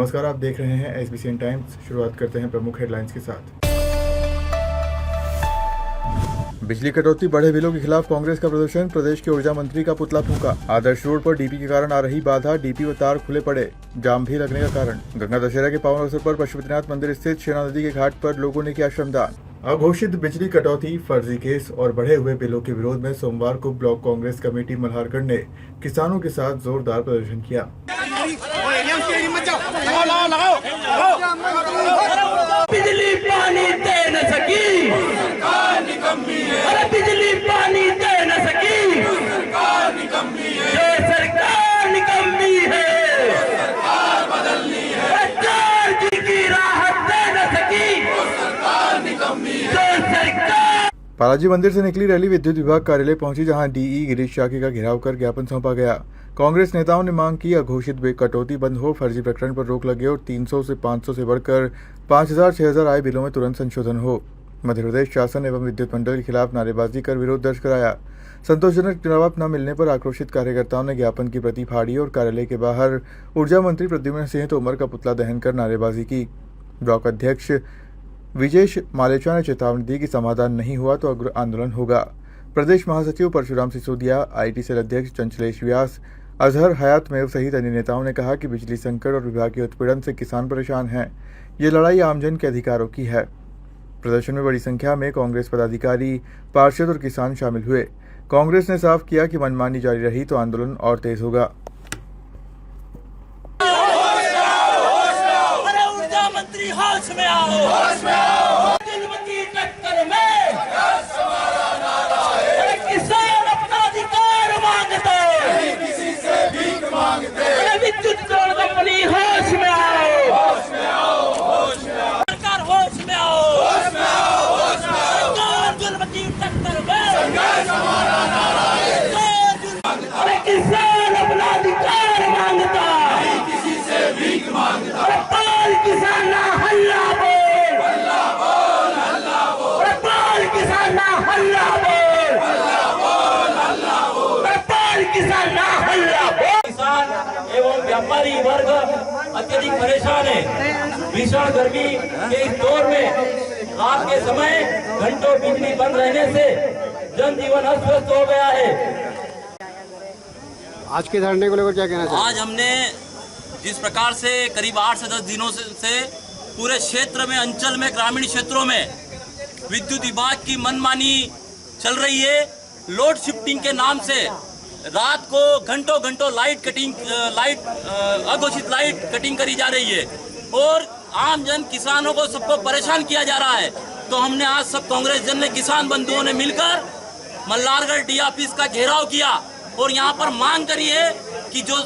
नमस्कार, आप देख रहे हैं SBCN टाइम्स। शुरुआत करते हैं प्रमुख हेडलाइंस के साथ। बिजली कटौती, बढ़े बिलों के खिलाफ कांग्रेस का प्रदर्शन, प्रदेश के ऊर्जा मंत्री का पुतला फूंका। आदर्श रोड पर डीपी के कारण आ रही बाधा, डीपी व तार खुले पड़े, जाम भी लगने का कारण। गंगा दशहरा के पावन अवसर पर पशुपतिनाथ मंदिर स्थित शेना नदी के घाट पर लोगों ने किया श्रमदान। अघोषित बिजली कटौती, फर्जी केस और बढ़े हुए बिलों के विरोध में सोमवार को ब्लॉक कांग्रेस कमेटी मल्हारगढ़ ने किसानों के साथ जोरदार प्रदर्शन किया। बिजली पानी दे न सकी सरकार निकम्मी है। अरे बिजली पानी दे न सकी सरकार निकम्मी है। ये सरकार निकम्मी है, सरकार बदलनी है। सरकार की राहत दे न सकी सरकार निकम्मी है। सरकार बालाजी मंदिर से निकली रैली विद्युत विभाग कार्यालय पहुंची, जहां डीई गिरीश शाकी का घेराव कर ज्ञापन सौंपा गया। कांग्रेस नेताओं ने मांग की अघोषित कटौती बंद हो, फर्जी प्रकरण पर रोक लगे और 300 से 500 से बढ़कर 5000-6000 आए बिलों में तुरंत संशोधन हो। मध्य प्रदेश शासन एवं विद्युत मंडल के खिलाफ नारेबाजी कर विरोध दर्ज कराया। संतोषजनक जवाब न मिलने पर आक्रोशित कार्यकर्ताओं ने ज्ञापन की प्रति फाड़ी और कार्यालय के बाहर ऊर्जा मंत्री प्रद्युम्न सिंह तोमर का पुतला दहन कर नारेबाजी की। ब्लॉक अध्यक्ष विजेश मालेचा ने चेतावनी दी कि समाधान नहीं हुआ तो उग्र आंदोलन होगा। प्रदेश महासचिव परशुराम सिसोदिया, IT सेल अध्यक्ष चंचलेश व्यास, अजहर हयातमेव सहित अन्य नेताओं ने कहा कि बिजली संकट और विभागीय उत्पीड़न से किसान परेशान हैं। ये लड़ाई आमजन के अधिकारों की है। प्रदर्शन में बड़ी संख्या में कांग्रेस पदाधिकारी, पार्षद और किसान शामिल हुए। कांग्रेस ने साफ किया कि मनमानी जारी रही तो आंदोलन और तेज होगा। ऊर्जा मंत्री होश में आओ, होश में आओ। दिलमती टक्कर में किसान अपना अधिकार मांगते, किसी से भीख मांगते। विद्युत कंपनी होश में आओ, होश में आओ, होश में आओ। सरकार होश में आओ, होश में आओ, होश में आओ। दिलमती टक्कर में संघर्ष हमारा नारा है। अरे किसान अपना अधिकार मांगता, किसी से भीख मांगता। किसान हल्ला बोल, हल्ला बोल, हल्ला बोल। किसान हल्ला बोल, हल्ला बोल, हल्ला बोल। किसान हल्ला बोल। किसान एवं व्यापारी वर्ग अत्यधिक परेशान है। भीषण गर्मी के इस दौर में रात के समय घंटों बिजली बंद रहने से जनजीवन अस्त व्यस्त हो गया है। आज के धरने को लेकर क्या कहना चाहिए? आज हमने जिस प्रकार से करीब 8 से 10 दिनों से पूरे क्षेत्र में, अंचल में, ग्रामीण क्षेत्रों में विद्युत विभाग की मनमानी चल रही है। लोड शिफ्टिंग के नाम से रात को घंटों घंटों अघोषित लाइट कटिंग करी जा रही है और आम जन किसानों को सबको परेशान किया जा रहा है। तो हमने आज सब कांग्रेस जन ने, किसान बंधुओं ने मिलकर मल्हारगढ़ डी ऑफिस का घेराव किया और यहाँ पर मांग करी है कि जो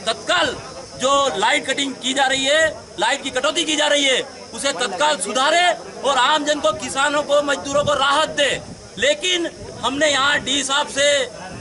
तत्काल जो लाइट कटिंग की जा रही है, लाइट की कटौती की जा रही है, उसे तत्काल सुधारे और आम जन को, किसानों को, मजदूरों को राहत दे। लेकिन हमने यहाँ डी साहब से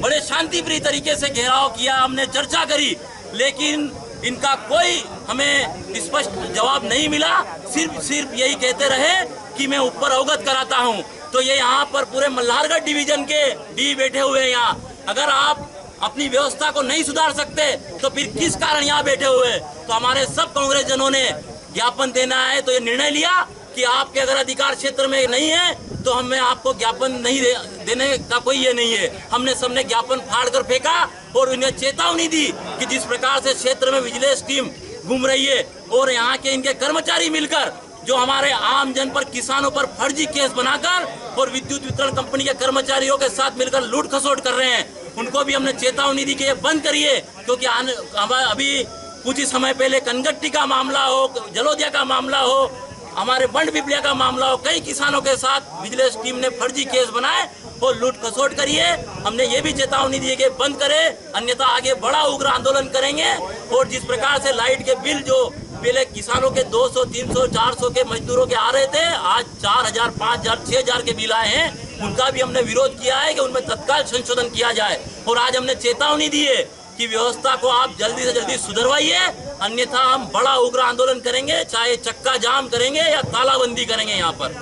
बड़े शांतिप्रिय तरीके से घेराव किया, हमने चर्चा करी, लेकिन इनका कोई हमें स्पष्ट जवाब नहीं मिला। सिर्फ यही कहते रहे कि मैं ऊपर अवगत कराता हूँ। तो ये यहाँ पर पूरे मल्हारगढ़ डिवीजन के डी बैठे हुए हैं यहाँ। अगर आप अपनी व्यवस्था को नहीं सुधार सकते तो फिर किस कारण यहाँ बैठे हुए? तो हमारे सब कांग्रेस जनों ने ज्ञापन देना है, तो ये निर्णय लिया कि आपके अगर अधिकार क्षेत्र में नहीं है तो हमें आपको ज्ञापन नहीं देने का कोई ये नहीं है। हमने सबने ज्ञापन फाड़ कर फेंका और उन्हें चेतावनी दी कि जिस प्रकार से क्षेत्र में विजिलेंस टीम घूम रही है और यहाँ के इनके कर्मचारी मिलकर जो हमारे आम जन पर, किसानों पर फर्जी केस बनाकर और विद्युत वितरण कंपनी के कर्मचारियों के साथ मिलकर लूट खसोट कर रहे हैं, उनको भी हमने चेतावनी दी कि ये बंद करिए। क्योंकि अभी कुछ ही समय पहले कनगट्टी का मामला हो, जलोदिया का मामला हो, हमारे बंड पिपलिया का मामला हो, कई किसानों के साथ विजिलेंस टीम ने फर्जी केस बनाए और लूट खसोट करिए। हमने ये भी चेतावनी दी कि बंद करे, अन्यथा आगे बड़ा उग्र आंदोलन करेंगे। और जिस प्रकार से लाइट के बिल जो पहले किसानों के 200, 300, 400 के मजदूरों के आ रहे थे, आज 4000, 5000, 6000 के बिल आए हैं, उनका भी हमने विरोध किया है कि उनमें तत्काल संशोधन किया जाए। और आज हमने चेतावनी दी है कि व्यवस्था को आप जल्दी से जल्दी सुधरवाइए, अन्यथा हम बड़ा उग्र आंदोलन करेंगे, चाहे चक्का जाम करेंगे या तालाबंदी करेंगे। यहाँ पर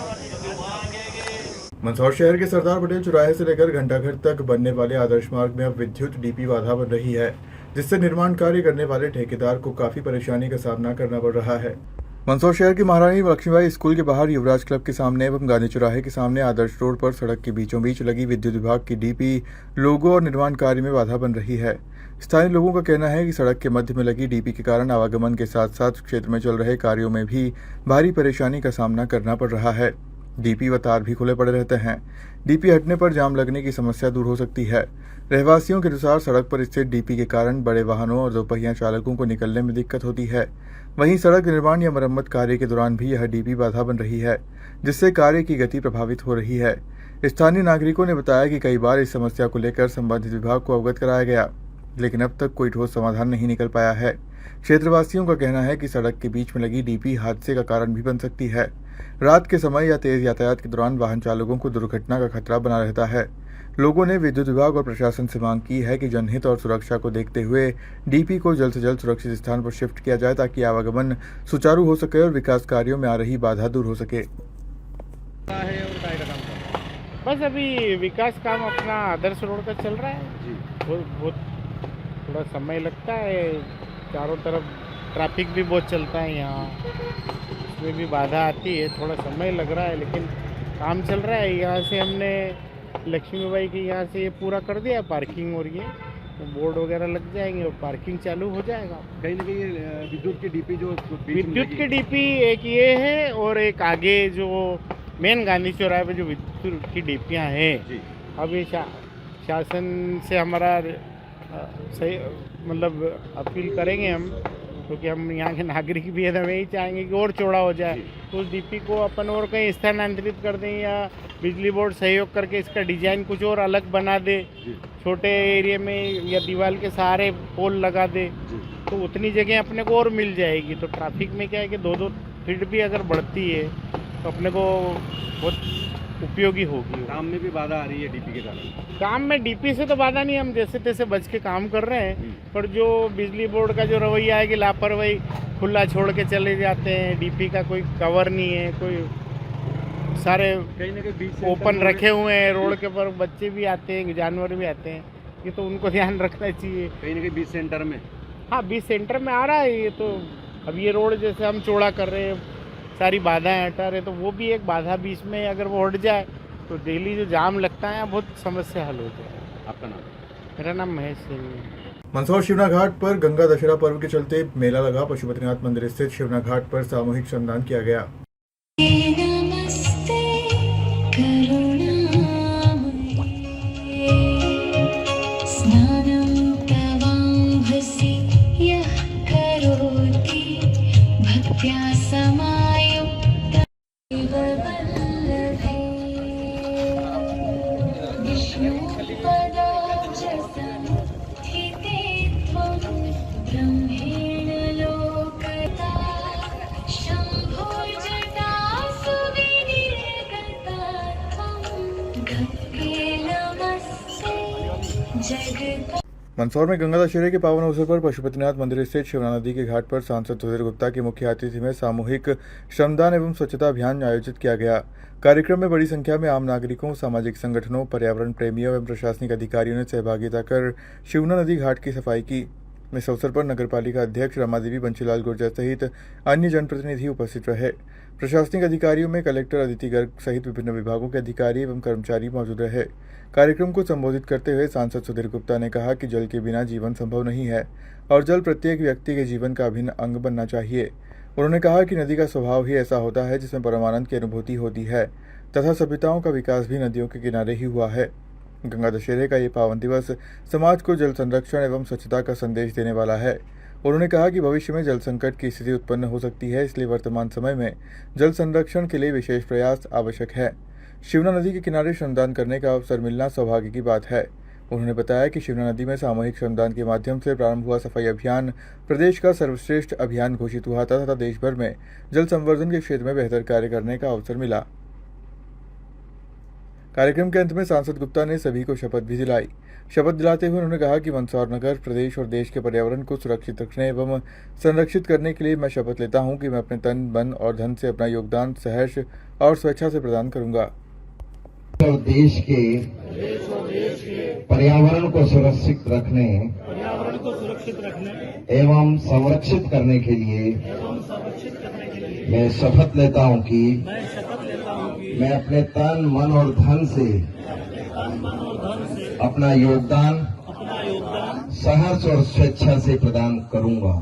मंदसौर शहर के सरदार पटेल चौराहे से लेकर घंटाघर तक बनने वाले आदर्श मार्ग में अब विद्युत डीपी बाधा बन रही है। जिससे निर्माण कार्य करने वाले ठेकेदार को काफी परेशानी का सामना करना पड़ रहा है। मंदसौर शहर की महारानी लक्ष्मीबाई स्कूल के बाहर युवराज क्लब के सामने एवं गांधी चौराहे के सामने आदर्श रोड पर सड़क के बीचों बीच लगी विद्युत विभाग की डीपी लोगो और निर्माण कार्य में बाधा बन रही है। स्थानीय लोगों का कहना है कि सड़क के मध्य में लगी डीपी के कारण आवागमन के साथ साथ क्षेत्र में चल रहे कार्यों में भी भारी परेशानी का सामना करना पड़ रहा है। डीपी व तार भी खुले पड़े रहते हैं। डीपी हटने पर जाम लगने की समस्या दूर हो सकती है। रहवासियों के अनुसार सड़क पर स्थित डीपी के कारण बड़े वाहनों और दोपहिया चालकों को निकलने में दिक्कत होती है। वहीं सड़क निर्माण या मरम्मत कार्य के दौरान भी यह डीपी बाधा बन रही है, जिससे कार्य की गति प्रभावित हो रही है। स्थानीय नागरिकों ने बताया कि कई बार इस समस्या को लेकर संबंधित विभाग को अवगत कराया गया, लेकिन अब तक कोई ठोस समाधान नहीं निकल पाया है। क्षेत्रवासियों का कहना है कि सड़क के बीच में लगी डीपी हादसे का कारण भी बन सकती है। रात के समय या तेज यातायात के दौरान वाहन चालकों को दुर्घटना का खतरा बना रहता है। लोगों ने विद्युत विभाग और प्रशासन से मांग की है कि जनहित और सुरक्षा को देखते हुए डीपी को जल्द से जल्द सुरक्षित स्थान पर शिफ्ट किया जाए, ताकि आवागमन सुचारू हो सके और विकास कार्यों में आ रही बाधा दूर हो सके। बस अभी विकास काम अपना आदर्श रोड का चल रहा है जी। बहुत थोड़ा समय लगता है, चारों तरफ ट्रैफिक भी बहुत चलता है, यहाँ उसमें भी बाधा आती है, थोड़ा समय लग रहा है, लेकिन काम चल रहा है। यहाँ से हमने लक्ष्मीबाई के यहाँ से ये पूरा कर दिया पार्किंग, और ये तो बोर्ड वगैरह लग जाएंगे और पार्किंग चालू हो जाएगा। कहीं ना कहीं विद्युत की डीपी जो विद्युत की डीपी एक ये है, और एक आगे जो मेन गांधी चौराहे पे जो विद्युत की डीपियाँ हैं, अब ये शासन से हमारा सही मतलब अपील करेंगे हम, क्योंकि हम यहाँ के नागरिक भी है, तो यही चाहेंगे कि और चौड़ा हो जाए, तो उस डीपी को अपन और कहीं स्थानांतरित कर दें, या बिजली बोर्ड सहयोग करके इसका डिजाइन कुछ और अलग बना दे, छोटे एरिया में या दीवार के सहारे पोल लगा दे, तो उतनी जगह अपने को और मिल जाएगी। तो ट्रैफिक में क्या है कि 2-2 फीट भी अगर बढ़ती है तो अपने को बहुत उपयोगी होगी। काम में भी बाधा आ रही है डीपी के कारण। काम में डीपी से तो बाधा नहीं, हम जैसे तैसे बच के काम कर रहे हैं, पर जो बिजली बोर्ड का जो रवैया है कि लापरवाही खुला छोड़ के चले जाते हैं, डीपी का कोई कवर नहीं है, कोई सारे कहीं ना कहीं ओपन रखे हुए हैं रोड के ऊपर, बच्चे भी आते हैं, जानवर भी आते हैं, ये तो उनको ध्यान रखना चाहिए। कहीं ना कहीं बीच सेंटर में, हाँ बीच सेंटर में आ रहा है ये तो। अब ये रोड जैसे हम चौड़ा कर रहे हैं, सारी बाधाएं हटा रहे, तो वो भी एक बाधा बीच में अगर वो हट जाए तो डेली जो जाम लगता है बहुत समस्या हल हो जाए। आपका नाम? मेरा नाम महेश सिंह। मंदसौर शिवना घाट पर गंगा दशहरा पर्व के चलते मेला लगा। पशुपतिनाथ मंदिर स्थित शिवना घाट पर सामूहिक श्रमदान किया गया। मंदसौर में गंगा दशहरे के पावन अवसर पर पशुपतिनाथ मंदिर स्थित शिवना नदी के घाट पर सांसद सुधीर गुप्ता की मुख्य आतिथ्य में सामूहिक श्रमदान एवं स्वच्छता अभियान आयोजित किया गया। कार्यक्रम में बड़ी संख्या में आम नागरिकों, सामाजिक संगठनों, पर्यावरण प्रेमियों एवं प्रशासनिक अधिकारियों ने सहभागिता कर शिवना नदी घाट की सफाई की। इस अवसर पर नगरपालिका अध्यक्ष रमादेवी बंशीलाल गुर्जर सहित अन्य जनप्रतिनिधि उपस्थित रहे। प्रशासनिक अधिकारियों में कलेक्टर अदिति गर्ग सहित विभिन्न विभागों के अधिकारी एवं कर्मचारी मौजूद रहे। कार्यक्रम को संबोधित करते हुए सांसद सुधीर गुप्ता ने कहा कि जल के बिना जीवन संभव नहीं है और जल प्रत्येक व्यक्ति के जीवन का अभिन्न अंग बनना चाहिए। उन्होंने कहा कि नदी का स्वभाव ही ऐसा होता है जिसमें परमानंद की अनुभूति होती है तथा सभ्यताओं का विकास भी नदियों के किनारे ही हुआ है। गंगा दशहरे का ये पावन दिवस समाज को जल संरक्षण एवं स्वच्छता का संदेश देने वाला है। उन्होंने कहा कि भविष्य में जल संकट की स्थिति उत्पन्न हो सकती है, इसलिए वर्तमान समय में जल संरक्षण के लिए विशेष प्रयास आवश्यक है। शिवना नदी के किनारे श्रमदान करने का अवसर मिलना सौभाग्य की बात है। उन्होंने बताया कि शिवना नदी में सामूहिक श्रमदान के माध्यम से प्रारंभ हुआ सफाई अभियान प्रदेश का सर्वश्रेष्ठ अभियान घोषित हुआ तथा देश भर में जल संवर्धन के क्षेत्र में बेहतर कार्य करने का अवसर मिला। कार्यक्रम के अंत में सांसद गुप्ता ने सभी को शपथ भी दिलाई। शपथ दिलाते हुए उन्होंने कहा कि मंदसौर नगर, प्रदेश और देश के पर्यावरण को सुरक्षित रखने एवं संरक्षित करने के लिए मैं शपथ लेता हूं कि मैं अपने तन, मन और धन से अपना योगदान सहर्ष और स्वेच्छा से प्रदान करूंगा। देश के पर्यावरण को सुरक्षित रखने पर्यावरण को सुरक्षित रखने एवं संरक्षित करने के लिए मैं शपथ लेता हूं कि मैं अपने तन, मन और धन से अपना योगदान सहर्ष और स्वेच्छा से प्रदान करूंगा।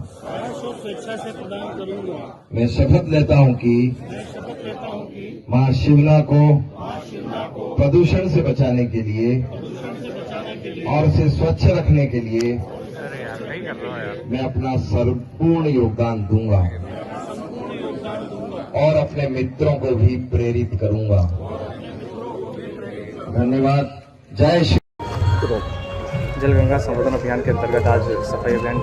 मैं शपथ लेता हूं कि मां शिवना को प्रदूषण से बचाने के लिए और उसे स्वच्छ रखने के लिए मैं अपना संपूर्ण योगदान दूंगा और अपने मित्रों को भी प्रेरित करूंगा। धन्यवाद। जय श्री। जल गंगा संवर्धन अभियान के अंतर्गत आज सफाई अभियान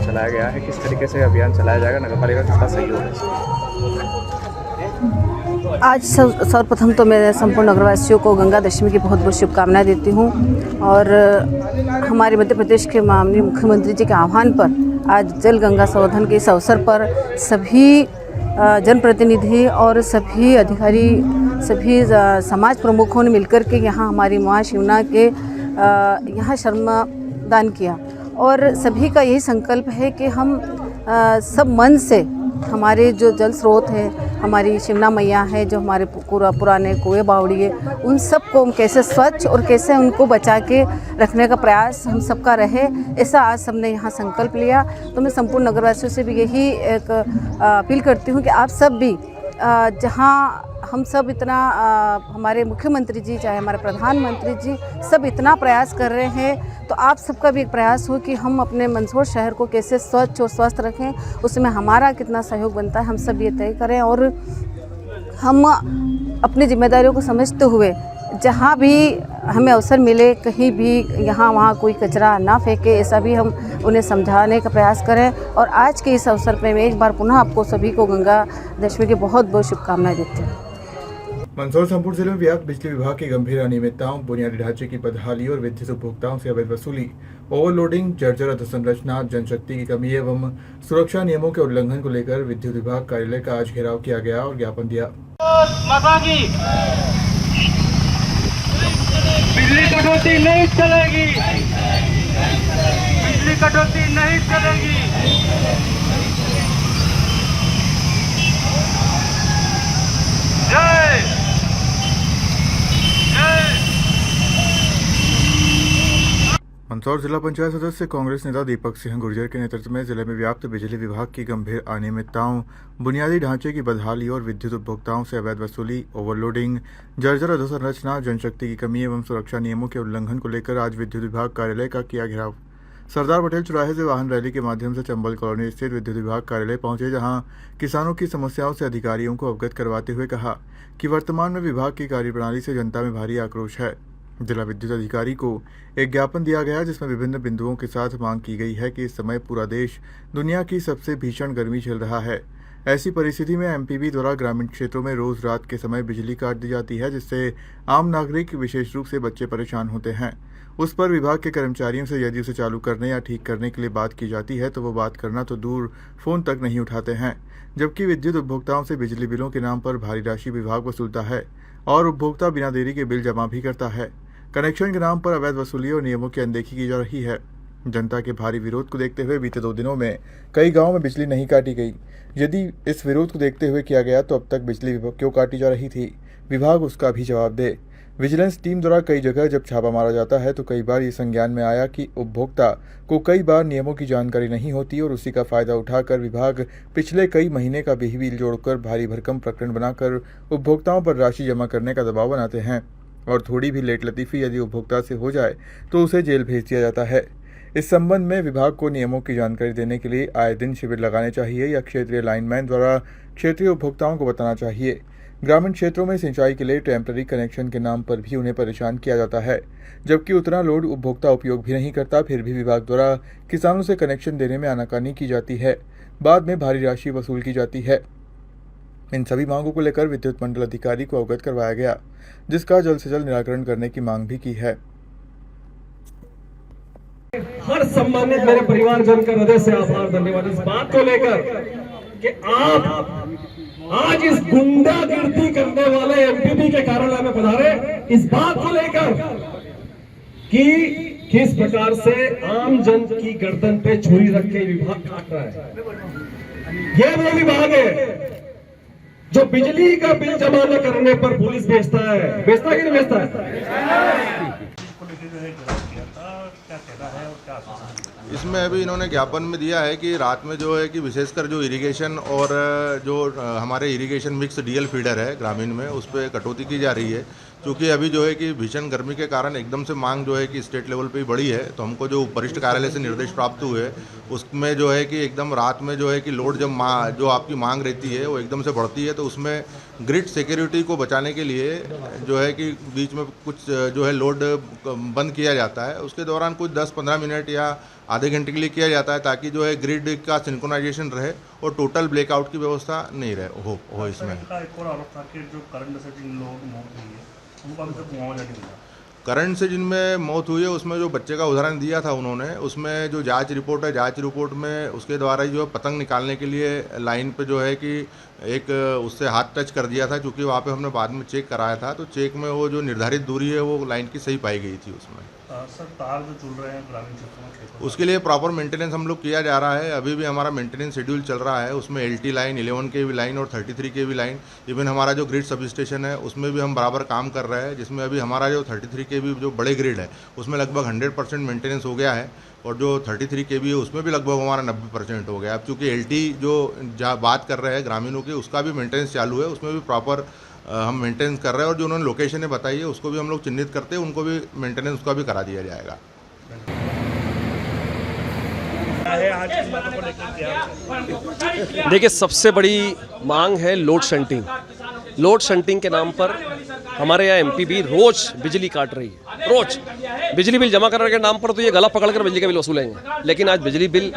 चलाया गया है। किस तरीके से अभियान चलाया जाएगा, नगर पालिका कितना सहयोग है? आज सर्वप्रथम तो मैं संपूर्ण नगरवासियों को गंगा दशमी की बहुत बहुत शुभकामनाएं देती हूँ और हमारे मध्य प्रदेश के माननीय मुख्यमंत्री जी के आह्वान पर आज जल गंगा संवर्धन के इस अवसर पर सभी जनप्रतिनिधि और सभी अधिकारी, सभी समाज प्रमुखों ने मिलकर के यहाँ हमारी माँ शिवना के यहाँ श्रमदान किया और सभी का यही संकल्प है कि हम सब मन से हमारे जो जल स्रोत है, हमारी शिवना मैया है, जो हमारे पुराने कुएं बावड़ी है, उन सब को हम कैसे स्वच्छ और कैसे उनको बचा के रखने का प्रयास हम सबका रहे, ऐसा आज सबने यहाँ संकल्प लिया। तो मैं संपूर्ण नगरवासियों से भी यही एक अपील करती हूँ कि आप सब भी जहाँ हम सब इतना हमारे मुख्यमंत्री जी, चाहे हमारे प्रधानमंत्री जी, सब इतना प्रयास कर रहे हैं, तो आप सबका भी एक प्रयास हो कि हम अपने मंदसौर शहर को कैसे स्वच्छ और स्वस्थ रखें, उसमें हमारा कितना सहयोग बनता है हम सब ये तय करें और हम अपनी जिम्मेदारियों को समझते हुए जहाँ भी हमें अवसर मिले, कहीं भी यहाँ वहाँ कोई कचरा ना फेंके, ऐसा भी हम उन्हें समझाने का प्रयास करें। और आज के इस अवसर पर मैं एक बार पुनः आपको सभी को गंगा दशमी की बहुत बहुत शुभकामनाएं देती हूँ। मंदसौर संपूर्ण जिले में व्याप्त बिजली विभाग की गंभीर अनियमितताओं, बुनियादी ढांचे की बदहाली और विद्युत उपभोक्ताओं से अवैध वसूली, ओवरलोडिंग, जर्जर अधोसंरचना, जनशक्ति की कमी एवं सुरक्षा नियमों के उल्लंघन को लेकर विद्युत विभाग कार्यालय का आज घेराव किया गया और ज्ञापन दिया। बिजली कटौती नहीं चलेगी, बिजली कटौती नहीं चलेगी। जय मंदसौर जिला पंचायत सदस्य कांग्रेस नेता दीपक सिंह गुर्जर के नेतृत्व में जिले में व्याप्त बिजली विभाग की गंभीर अनियमितताओं, बुनियादी ढांचे की बदहाली और विद्युत उपभोक्ताओं से अवैध वसूली, ओवरलोडिंग, जर्जर अधोसंरचना, जनशक्ति की कमी एवं सुरक्षा नियमों के उल्लंघन को लेकर आज विद्युत विभाग कार्यालय का किया घेराव। सरदार पटेल चौराहे से वाहन रैली के माध्यम से चंबल कॉलोनी स्थित विद्युत विभाग कार्यालय पहुंचे, जहां किसानों की समस्याओं से अधिकारियों को अवगत करवाते हुए कहा कि वर्तमान में विभाग की कार्यप्रणाली से जनता में भारी आक्रोश है। जिला विद्युत अधिकारी को एक ज्ञापन दिया गया जिसमें विभिन्न बिंदुओं के साथ मांग की गई है कि इस समय पूरा देश दुनिया की सबसे भीषण गर्मी झेल रहा है। ऐसी परिस्थिति में एमपीबी द्वारा ग्रामीण क्षेत्रों में रोज रात के समय बिजली काट दी जाती है, जिससे आम नागरिक विशेष रूप से बच्चे परेशान होते हैं। उस पर विभाग के कर्मचारियों से यदि उसे चालू करने या ठीक करने के लिए बात की जाती है तो वो बात करना तो दूर फोन तक नहीं उठाते हैं, जबकि विद्युत उपभोक्ताओं से बिजली बिलों के नाम पर भारी राशि विभाग वसूलता है और उपभोक्ता बिना देरी के बिल जमा भी करता है। कनेक्शन के नाम पर अवैध वसूली और नियमों की अनदेखी की जा रही है। जनता के भारी विरोध को देखते हुए बीते 2 दिनों में कई गांवों में बिजली नहीं काटी गई। यदि इस विरोध को देखते हुए किया गया तो अब तक बिजली क्यों काटी जा रही थी, विभाग उसका भी जवाब दे। विजिलेंस टीम द्वारा कई जगह जब छापा मारा जाता है तो कई बार ये संज्ञान में आया कि उपभोक्ता को कई बार नियमों की जानकारी नहीं होती और उसी का फायदा उठाकर विभाग पिछले कई महीने का बिल जोड़कर भारी भरकम प्रकरण बनाकर उपभोक्ताओं पर राशि जमा करने का दबाव बनाते हैं और थोड़ी भी लेट लतीफ़ी यदि उपभोक्ता से हो जाए तो उसे जेल भेज दिया जाता है। इस संबंध में विभाग को नियमों की जानकारी देने के लिए आए दिन शिविर लगाने चाहिए या क्षेत्रीय लाइनमैन द्वारा क्षेत्रीय उपभोक्ताओं को बताना चाहिए। ग्रामीण क्षेत्रों में सिंचाई के लिए टेम्पररी कनेक्शन के नाम पर भी उन्हें परेशान किया जाता है, जबकि उतना लोड उपभोक्ता उपयोग भी नहीं करता, फिर भी विभाग द्वारा किसानों से कनेक्शन देने में आनाकानी की जाती है, बाद में भारी राशि वसूल की जाती है। इन सभी मांगों को लेकर विद्युत मंडल अधिकारी को अवगत करवाया गया, जिसका जल्द से जल्द निराकरण करने की मांग भी की है। हर सम्मानित मेरे परिवारजन का हृदय से आभार, धन्यवाद इस बात को लेकर कि आप आज इस गुंडागर्दी करने वाले एमपीबी के कार्यालय में पधारे, इस बात को लेकर कि किस प्रकार से आम जन की गर्दन पे छुरी रख के विभाग काट रहा है। यह वो विभाग है जो बिजली का बिल जमा न करने पर पुलिस भेजता है कि नहीं भेजता है? इसमें अभी इन्होंने ज्ञापन में दिया है कि रात में जो है कि विशेषकर जो इरिगेशन और जो हमारे इरिगेशन मिक्स डीएल फीडर है ग्रामीण में, उस पर कटौती की जा रही है। क्योंकि अभी जो है कि भीषण गर्मी के कारण एकदम से मांग जो है कि स्टेट लेवल पे ही बढ़ी है, तो हमको जो वरिष्ठ कार्यालय से निर्देश प्राप्त हुए उसमें जो है कि एकदम रात में जो है कि लोड जब जो आपकी मांग रहती है वो एकदम से बढ़ती है, तो उसमें ग्रिड सिक्योरिटी को बचाने के लिए जो है कि बीच में कुछ जो है लोड बंद किया जाता है। उसके दौरान कुछ 10-15 मिनट या आधे घंटे के लिए किया जाता है, ताकि जो है ग्रिड का सिंक्रोनाइजेशन रहे और टोटल ब्लैकआउट की व्यवस्था नहीं रहे हो इसमें। करंट से जिनमें मौत हुई है उसमें जो बच्चे का उदाहरण दिया था उन्होंने, उसमें जो जांच रिपोर्ट है, जांच रिपोर्ट में उसके द्वारा जो है पतंग निकालने के लिए लाइन पे जो है कि एक उससे हाथ टच कर दिया था, क्योंकि वहाँ पे हमने बाद में चेक कराया था, तो चेक में वो जो निर्धारित दूरी है वो लाइन की सही पाई गई थी उसमें। सर तार जो चल रहे हैं ग्रामीण क्षेत्रों में, उसके लिए प्रॉपर मेंटेनेंस हम लोग किया जा रहा है। अभी भी हमारा मेंटेनेंस शेड्यूल चल रहा है, उसमें LT लाइन, 11 kV लाइन और 33 kV लाइन, इवन हमारा जो ग्रिड सब स्टेशन है उसमें भी हम बराबर काम कर रहे हैं, जिसमें अभी हमारा जो 33 kV जो बड़े ग्रिड है उसमें लगभग 100% मेंटेनेंस हो गया है, और जो 33 kV है उसमें भी लगभग हमारा 90% हो गया। अब चूँकि LT जो जहाँ बात कर रहे हैं ग्रामीणों की, उसका भी मेंटेनेंस चालू है, उसमें भी प्रॉपर हम मेंटेनेंस कर रहे हैं, और जो उन्होंने लोकेशनें बताई है उसको भी हम लोग चिन्हित करते हैं, उनको भी मेंटेनेंस उसका भी करा दिया जाएगा। देखिए, सबसे बड़ी मांग है लोड शेडिंग। लोड शेडिंग के नाम पर हमारे यहाँ MP भी रोज बिजली काट रही है। रोज बिजली बिल जमा करने के नाम पर तो ये गला पकड़कर बिजली का बिल वसूलेंगे, लेकिन आज बिजली बिल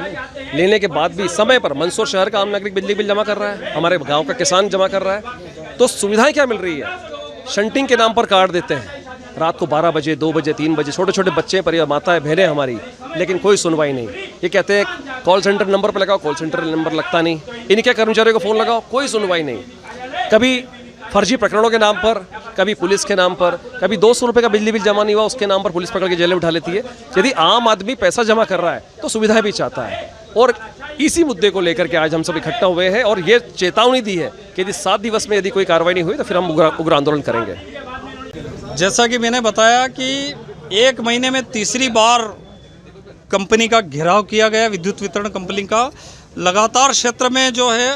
लेने के बाद भी समय पर मंदसौर शहर का आम नागरिक बिजली बिल जमा कर रहा है, हमारे गांव का किसान जमा कर रहा है। तो सुविधाएं क्या मिल रही है? शेडिंग के नाम पर काट देते हैं रात को 12 बजे, 2 बजे, 3 बजे, छोटे छोटे बच्चे, परिवार, माताएं, बहनें हमारी, लेकिन कोई सुनवाई नहीं। ये कहते हैं कॉल सेंटर नंबर पर लगाओ, कॉल सेंटर नंबर लगता नहीं, इनके कर्मचारियों को फ़ोन लगाओ, कोई सुनवाई नहीं। कभी फर्जी प्रकरणों के नाम पर, कभी पुलिस के नाम पर, कभी 200 रुपये का बिजली बिल जमा नहीं हुआ उसके नाम पर पुलिस पकड़ के जेल में उठा लेती है। यदि आम आदमी पैसा जमा कर रहा है तो सुविधाएं भी चाहता है, और इसी मुद्दे को लेकर के आज हम सब इकट्ठा हुए हैं और ये चेतावनी दी है कि यदि 7 दिवस में यदि कोई कार्रवाई नहीं हुई तो फिर हम उग्र आंदोलन करेंगे। जैसा कि मैंने बताया कि 1 महीने में तीसरी बार कंपनी का घेराव किया गया, विद्युत वितरण कंपनी का। लगातार क्षेत्र में जो है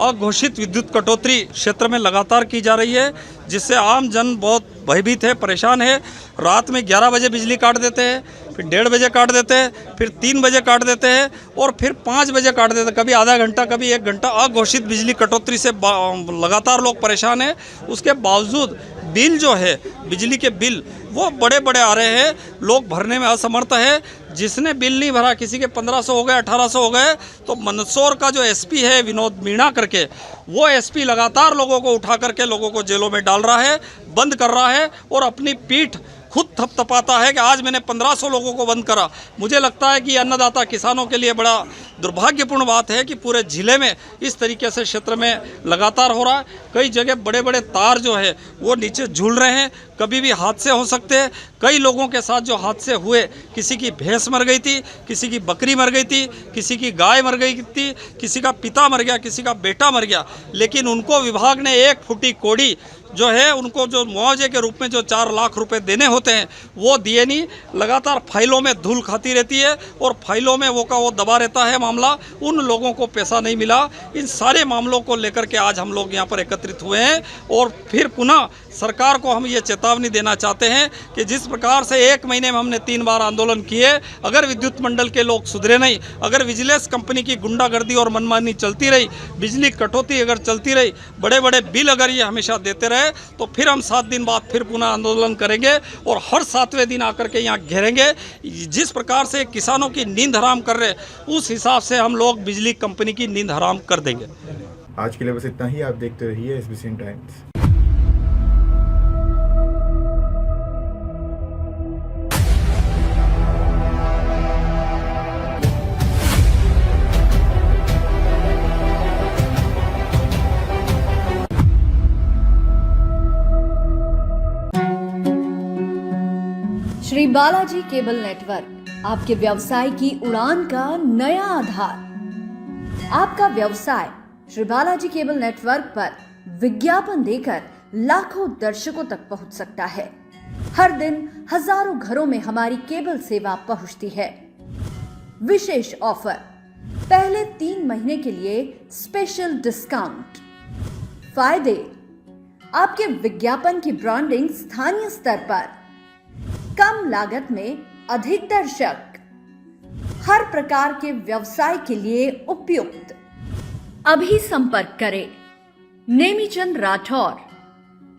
अघोषित विद्युत कटौती क्षेत्र में लगातार की जा रही है, जिससे आम जन बहुत भयभीत है, परेशान है। रात में 11 बजे बिजली काट देते हैं, फिर 1:30 बजे काट देते हैं, फिर 3 बजे काट देते हैं, और फिर 5 बजे काट देते हैं। कभी आधा घंटा, कभी 1 घंटा अघोषित बिजली कटौती से लगातार लोग परेशान हैं। उसके बावजूद बिल जो है, बिजली के बिल वो बड़े बड़े आ रहे हैं, लोग भरने में असमर्थ है। जिसने बिल नहीं भरा, किसी के 1500 हो गए, 1800 हो गए, तो मंदसौर का जो SP है विनोद मीणा करके, वो SP लगातार लोगों को उठा करके लोगों को जेलों में डाल रहा है, बंद कर रहा है, और अपनी पीठ खुद थपथपाता है कि आज मैंने 1500 लोगों को बंद करा। मुझे लगता है कि अन्नदाता किसानों के लिए बड़ा दुर्भाग्यपूर्ण बात है कि पूरे ज़िले में इस तरीके से क्षेत्र में लगातार हो रहा है। कई जगह बड़े बड़े तार जो है वो नीचे झूल रहे हैं, कभी भी हादसे हो सकते हैं। कई लोगों के साथ जो हादसे हुए, किसी की भैंस मर गई थी, किसी की बकरी मर गई थी, किसी की गाय मर गई थी, किसी का पिता मर गया, किसी का बेटा मर गया, लेकिन उनको विभाग ने 1 फुटी कोड़ी जो है, उनको जो मुआवजे के रूप में जो 4 लाख रुपए देने होते हैं वो दिए नहीं। लगातार फाइलों में धूल खाती रहती है, और फाइलों में वो दबा रहता है मामला, उन लोगों को पैसा नहीं मिला। इन सारे मामलों को लेकर के आज हम लोग यहाँ पर एकत्रित हुए हैं, और फिर पुनः सरकार को हम ये चेतावनी देना चाहते हैं कि जिस प्रकार से 1 महीने में हमने 3 बार आंदोलन किए, अगर विद्युत मंडल के लोग सुधरे नहीं, अगर विजिलेंस कंपनी की गुंडागर्दी और मनमानी चलती रही, बिजली कटौती अगर चलती रही, बड़े बड़े बिल अगर ये हमेशा देते रहे, तो फिर हम 7 दिन बाद फिर पुनः आंदोलन करेंगे, और हर 7वें दिन आकर के यहाँ घेरेंगे। जिस प्रकार से किसानों की नींद हराम कर रहे, उस हिसाब से हम लोग बिजली कंपनी की नींद हराम कर देंगे। आज के लिए बस इतना ही। आप देखते रहिए SBCN times. Shri Balaji cable network आपके व्यवसाय की उड़ान का नया आधार। आपका व्यवसाय श्री बालाजी केबल नेटवर्क पर विज्ञापन देकर लाखों दर्शकों तक पहुंच सकता है। हर दिन हजारों घरों में हमारी केबल सेवा पहुंचती है। विशेष ऑफर, पहले 3 महीने के लिए स्पेशल डिस्काउंट। फायदे, आपके विज्ञापन की ब्रांडिंग स्थानीय स्तर पर, कम लागत में अधिक दर्शक, हर प्रकार के व्यवसाय के लिए उपयुक्त। अभी संपर्क करें नेमीचंद राठौर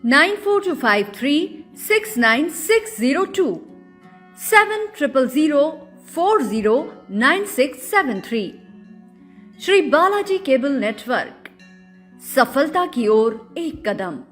9425369602 7000409673। श्री बालाजी केबल नेटवर्क, सफलता की ओर एक कदम।